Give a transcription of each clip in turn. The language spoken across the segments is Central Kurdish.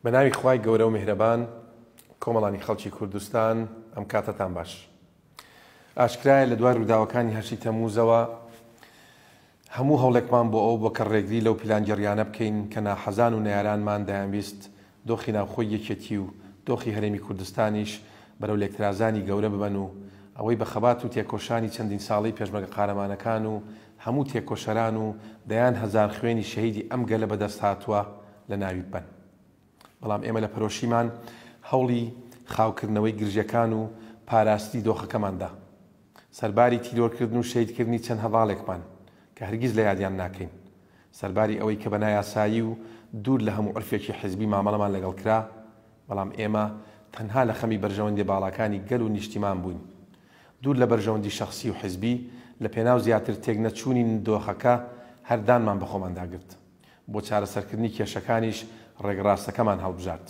بەناوی خوای گەورە و میهرەبان کۆمەڵانی خەڵکی کوردستان ئەم کاتتان باش. ئاشکرایە لە دوای ڕووداوەکانی هەشتی تەمووزەوە هەموو هەوڵێکمان بۆ ئەو بۆ کە ڕێگری لەو پیلانگەڕیانە بکەین کە ناحەزان و نەیارانمان دەیانویست دۆخی ناوخۆی یەکێتی و دۆخی هەرێمی کوردستانیش بەرەو لێکترازانی گەورە ببەن و ئەوەی بە خەبات و تێکۆشانی چەندین ساڵی پێشمەرگە قارەمانەکان و هەموو تێکۆشەران و دەیان هەزار خوێنی شەهیدی ئەم گەلە بەدەست هاتووە لە ناوی بن. بەڵام ئێمە لە پەرۆشیمان هەوڵی خاوکردنەوەی گرژەکان و پاراستی دۆخەکەماندا سەرباری تیرۆرکردن و شەیدکردنی چەند هەواڵێکمان کە هەرگیز لە یادیان ناکەین، سەرباری ئەوەی کە بە نایاسایی و دوور لە هەموو عرفێکی حزبی مامەڵەمان لەگەڵ کرا، بەڵام ئێمە تەنها لە خەمی بەرژەوەندی باڵاکانی گەل و نیشتیمان بووین، دوور لە بەرژەوەندی شەخسی و حزبی لە پێناو زیاتر تێکنەچوونی دۆخەکە هەردانمان بە خۆمانداگرت. بۆ چارەسەرکردنی کێشەکانیش ڕێگەڕاستەکەمان هەڵبژارد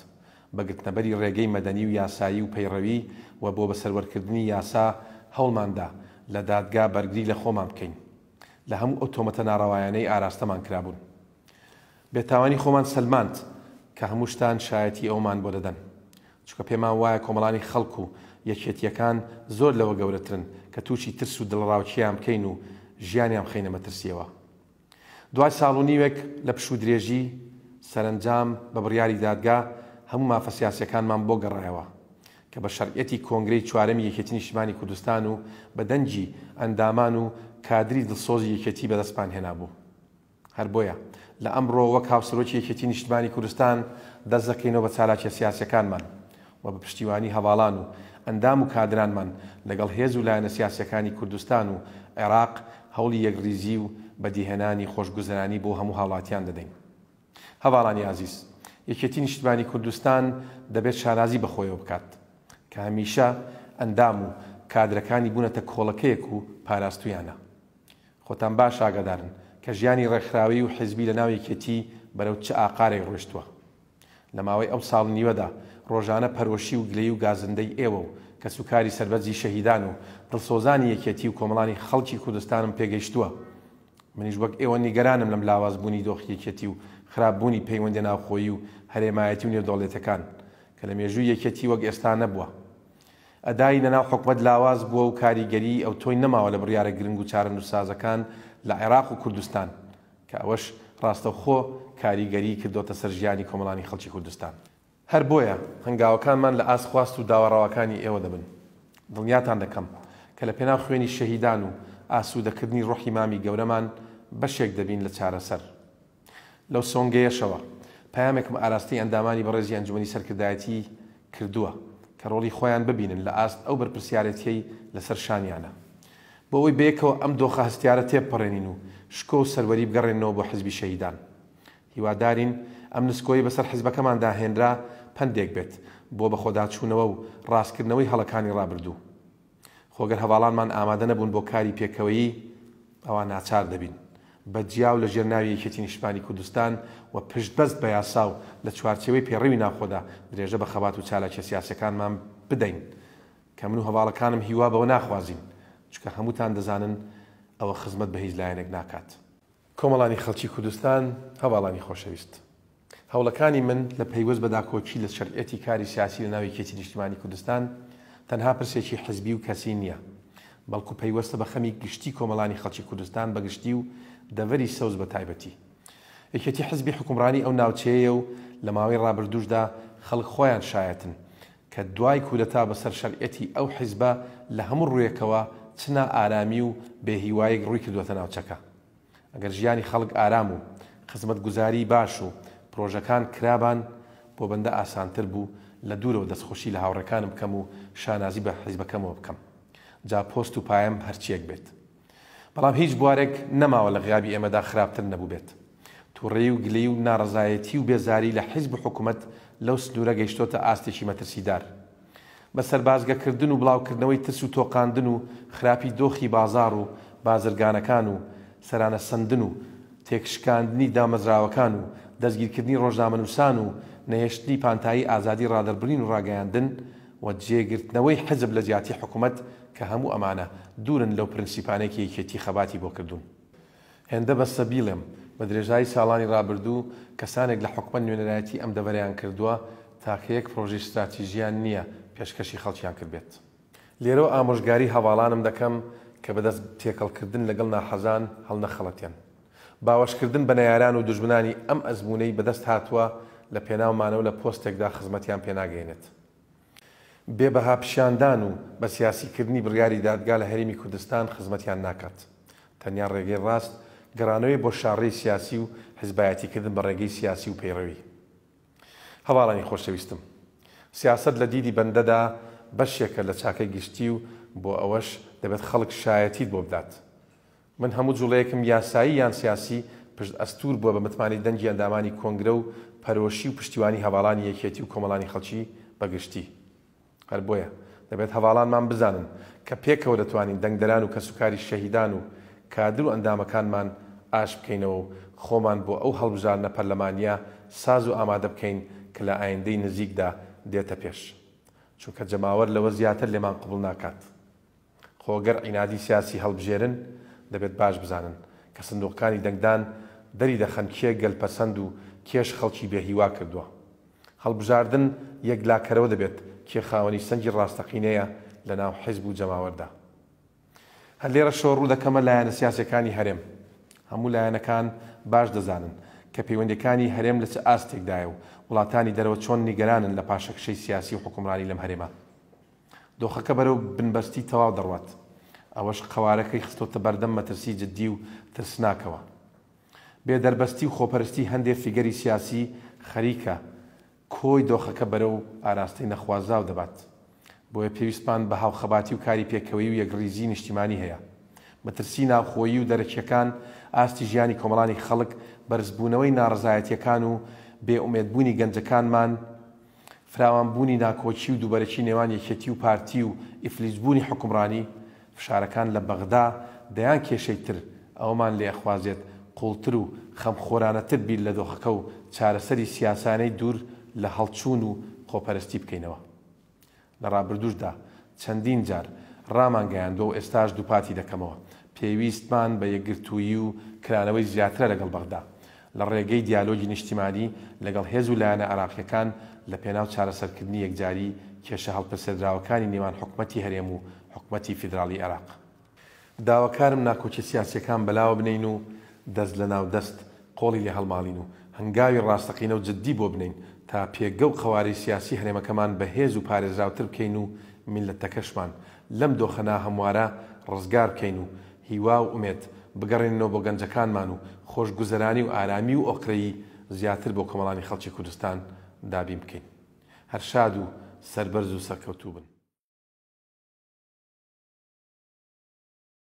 بە گرتنەبەری ڕێگەی مەدەنی و یاسایی و پەیڕەوی و بۆ بەسەروەرکردنی یاسا هەوڵماندا لە دادگا بەرگری لە خۆمان بکەین. لە هەموو ئەو تۆمەتە ناڕەوایانەی ئاراستەمان کرابوون. بێتاوانی خۆمان سەلماند کە هەموو شتان شایەتی ئەومان بۆ دەدەن، چونکە پێمان وایە کۆمەڵانی خەڵک و یەکێتیەکان زۆر لەوە گەورەترن کە تووشی ترس و دڵڕاوچیان بکەین و ژیانیان بخەینە مەترسیەوە. دوای ساڵ و نیوێک لە پشوو درێژی سەرنجام بە بڕیاری دادگا هەموو مافە سیاسیەکانمان بۆ گەڕایەوە کە بە شەرعەتی کۆنگرەی چوارەمی یەکێتی نیشتیمانی کوردستان و بە دەنجی ئەندامان و کادری دڵسۆزی یەکێتی بەدەستمان هێنابوو. هەر بۆیە لە ئەمڕۆ وەک هاوسەرۆکی یەکێتی نیشتیمانی کوردستان دەست دەکەینەوە بە چالاکیە سیاسیەکانمان و بە پشتیوانی هەواڵان و ئەندام و کادرانمان لەگەڵ هێز و لایەنە سیاسیەکانی کوردستان و عێراق هەوڵی یەکریزی و بەدیهێنانی خۆشگوزەرانی بۆ هەموو هاوڵاتیان دەدەین. هەواڵانی عزیز، یەکێتی نیشتیمانی کوردستان دەبێت شارازی بەخۆیەوە بکات کە هەمیشە ئەندام و کادرەکانی بوونەتە کۆڵەکەیەک و پاراستویانە. خۆتان باش ئاگادارن کە ژیانی ڕێکخراوی و حزبی لە ناو یەکێتی بەرەو چه ئاقارێک ڕۆیشتووە. لە ماوەی ئەو ساڵ نیوەدا ڕۆژانە پەرۆشی و گلەی و گازندەی ئێوە و کە سوکاری سەربەرزی شەهیدان و دڵسۆزانی یەکێتی و کۆمەڵانی خەڵکی کوردستانم پێگەیشتووە. منیش وەک ئێوە نیگەرانم لەم لاوازبوونی دۆخی یەکێتی و خراپبوونی پەیوەندی ناوخۆیی و هەرێمایەتی و نێودەوڵێتەکان کە لە مێژووی یەکێتی وەک ئێستا نەبووە. ئەدای لەناو حکومەت لاواز بووە و کاریگەری ئەو تۆی نەماوە لە بڕیارە گرنگ و چارە نووسازەکان لە عێراق و کوردستان کە ئەوەش ڕاستەوخۆ کاریگەری کردۆتە سەر ژیانی کۆمەڵانی خەڵکی کوردستان. هەر بۆیە هەنگاوەکانمان لە ئاست خواست و داوەڕاوەکانی ئێوە دەبن. دڵنیاتان دەکەم کە لە پێناو خوێنی شەهیدان و ئاسوودەکردنی ڕۆحی مامی گەورەمان بەشێک دەبین لە چارەسەر. لەو سۆنگەیەشەوە پەیامێکم ئاراستی ئەندامانی بەڕێزی ئەنجومەنی سەرکردایەتی کردووە کە ڕۆڵی خۆیان ببینن لە ئاست ئەو بەرپرسیارەتیەی لەسەر شانیانە بۆ ئەوەی بەیەکەوە ئەم دۆخە هەستیارە تێپەڕێنین و شکۆ و سەروەری بگەڕێنەوە بۆ حزبی شەهیدان. هیوادارین ئەم نسکۆی بەسەر حیزبەکەماندا هێنرا پندێک بێت بۆ بە خۆداچوونەوە و ڕاستکردنەوەی هەڵەکانی ڕابردوو. خۆگەر هەواڵانمان ئامادە نەبوون بۆ کاری پێکەوەیی، ئەوان ناچار دەبین بە جیاو لە ژێرناوی یەکێتی نیشتیمانی کوردستان و پشتبەست بە یاسا و لە چوارچێوەی پێڕەوی ناوخۆدا درێژە بە خەبات و چالاکیە سیاسیەکانمان بدەین کە من و هەواڵەکانم هیوا بەوە ناخوازین، چونکە هەمووتان دەزانن ئەوە خزمەت بە هیچ لایەنێک ناکات. کۆمەڵانی خەڵکی کوردستان، هەواڵانی خۆشەویست، هەوڵەکانی من لە پەیوەست بە داکۆچی لە شەرعەتی کاری سیاسی لە ناو یەکێتی نیشتیمانی کوردستان تەنها پرسێکی حزبی و کەسی نییە، بەڵکو پەیوەستە بە خەمی گشتی کۆمەڵانی خەڵکی کوردستان بە گشتی و دەڤەری سەوز بە تایبەتی. یەکێتی حزبی حکومڕانی ئەو ناوچەیە و لە ماوەی ڕابردووشدا خەڵک خۆیان شایەتن کە دوای کولەتا بەسەر شەرعەتی ئەو حیزبە لە هەموو ڕوویەکەوە چنا ئارامی و بێهیوایەک ڕووی کردووەتە ناوچەکە. ئەگەر ژیانی خەڵک ئارام و خزمەت گوزاری باش و پرۆژەکان کرابان بۆ بەندە ئاسانتر بوو لە دوورەوە دەستخۆشی لە هاوڕەکانم بکەم و شانازی بە حیزبەکەمەوە بکەم، جا پۆست و پایم هەرچیەک بێت. بەڵام هیچ بوارێک نەماوە لە غیابی ئێمەدا خراپتر نەبوو بێت. تووڕێی و گلەی و ناڕەزایەتی و بێزاری لە حیزب و حکوومەت لەو سنوورە گەیشتۆتە ئاستێکی مەترسیدار بە سەربازگەکردن و بڵاوکردنەوەی ترس و تۆقاندن و خراپی دۆخی بازار و بازرگانەکان و سەرانە سندن و تێکشکاندنی دامەزراوەکان و دەستگیرکردنی ڕۆژنامەنووسان و نەهێشتنی پانتایی ئازادی ڕادەربرین و ڕاگەیاندن و جێگرتنەوەی حزب لە جیاتی حکوومەت کە هەموو ئەمانە دوورن لەو پرینسیپانێکی یەکێتی خەباتی بۆ کردوون. هێندە بەستە بیڵێم بە درێژایی ساڵانی ڕابردوو کەسانێک لە حکومەت نوێنەرایەتی ئەم دەڤەریان کردووە تاکەیەک پرۆژەی استراتیژیان نییە پێشکەشی خەڵکیان کردبێت. لێرە ئامۆژگاری هەواڵانم دەکەم کە بەدەست تێکەڵکردن لەگەڵ ناحەزان هەڵنەخەڵەتێن. باوەشکردن بە نەیاران و دوژمنانی ئەم ئەزموونەی بەدەست هاتووە لە پێناومانەوە لە پۆستێکدا خزمەتیان پێناگەێنێت. بێبەها پیشاندان و بە سیاسیکردنی بڕیاری دادگا لە هەرێمی کوردستان خزمەتیان ناکات. تەنیا ڕێگەی ڕاست گەڕانەوەی بۆ شاڕێی سیاسی و حیزبایەتیکردن بە ڕێگەی سیاسی و پەیڕەوی. هەواڵانی خۆشەویستم، سیاسەت لە دیدی بەندەدا بەشێکە لە چاکەی گشتی و بۆ ئەوەش دەبێت خەڵک شایەتیت بۆ بدات. من هەموو جوڵەیەکم یاسایی یان سیاسی پشت ئەستور بووە بە متمانی دەنگی ئەندامانی کۆنگرە و پەرۆشی و پشتیوانی هەواڵانی یەکێتی و کۆمەڵانی خەڵکی بەگشتی. هەر بۆیە دەبێت هەواڵانمان بزانن کە پێکەوە دەتوانین دەنگدەران و کەسوکاری شەهیدان و کادر و ئەندامەکانمان ئاش بکەینەوە و خۆمان بۆ ئەو هەڵبژارنە پەرلەمانیە ساز و ئامادە بکەین کە لە ئایندەی نزیکدا دێتە پێش. چونکە جەماوەر لەوە زیاتر لێمان قبول ناکات. خۆگەر عینادی سیاسی هەڵبژێرن دەبێت باش بزانن کە سندوقەکانی دەنگدان دەری دەخەن کێ گەلپەسەند و کێش خەڵکی بێهیوا کردووە. هەڵبژاردن یەک لاکەرەوە دەبێت کێ خاوەنی سەنجی ڕاستەقینەیە لە ناو حیزب و جەماوەردا. هەر لێرە شۆڕوو دەکەمە لایەنە سیاسەکانی هەرێم. هەموو لایەنەکان باش دەزانن کە پەیوەندیەکانی هەرێم لە چ ئاستێکدایە و وڵاتانی دەرەوە چۆن نیگەرانن لە پاشەکشەی سیاسی و حکومڕانی لەم هەرێمە. دۆخەکە بەرەو بنبەستی تەواو دەڕوات. ئەوەش قەوارەکەی خستۆتە بەردەم مەترسی جددی و ترسناکەوە. بێدەربەستی و خۆپەرستی هەندێک فیگەری سیاسی خەریکە کۆی دۆخەکە بەرەو ئاراستەی نەخوازاو دەبات. بۆیە پێویستمان بە هاوخەباتی و کاری پێکەوەی و یەکڕیزی نیشتیمانی هەیە. مەترسی ناوخۆیی و دەرەکیەکان ئاستی ژیانی کۆمەڵانی خەڵک، بەرزبوونەوەی ناڕزایەتیەکان و بێئومێدبوونی گەنجەکانمان، فراوانبوونی ناکۆچی و دووبەرەکی نێوان یەکێتی و پارتی و ئیفلیسبوونی حکومڕانی، فشارەکان لە بەغدا دەیان کێشەی تر ئەومان لێ ئەخوازێت قوڵتر و خەمخۆرانەتر بیر لە دۆخەکە و چارەسەری سیاسانەی دوور لە هەڵچوون و خۆپەرستی بکەینەوە. لە ڕابردووشدا چەندین جار ڕامانگەیاندۆ و ئێستاش دووپاتی دەکەمەوە. پێویستمان بە یەکگرتوویی و کرانەوەی زیاترە لەگەڵ بەغدا لە ڕێگەی دیالۆگی نیشتیمانی لەگەڵ هێز و لایەنە عراقیەکان لە پێناو چارەسەرکردنی یەکجاری کێشە هەڵپەسەردراوەکانی نێوان حکومەتی هەرێم و حکومەتی فیدراڵی عێراق. داواکارم ناکۆچی سیاسیەکان بەلاوە بنین و دەست لە ناو دەست قۆڵی لێ هەڵماڵین و هەنگاوی ڕاستەقینە و جددی بۆ بنین تا پێگە و قەواری سیاسی هەرێمەکەمان بەهێز و پارێزراوتر بکەین و میلەتەکەشمان لەم دۆخەنا هەموارە ڕزگار بکەین و هیوا و ئومێد بگەڕێنەوە بۆ گەنجەکانمان و خۆشگوزەرانی و ئارامی و ئۆقرەیی زیاتر بۆ کۆمەڵانی خەڵکی کوردستان دابین بکەین. هەر شاد و سەربەرز و سەرکەوتوو بن.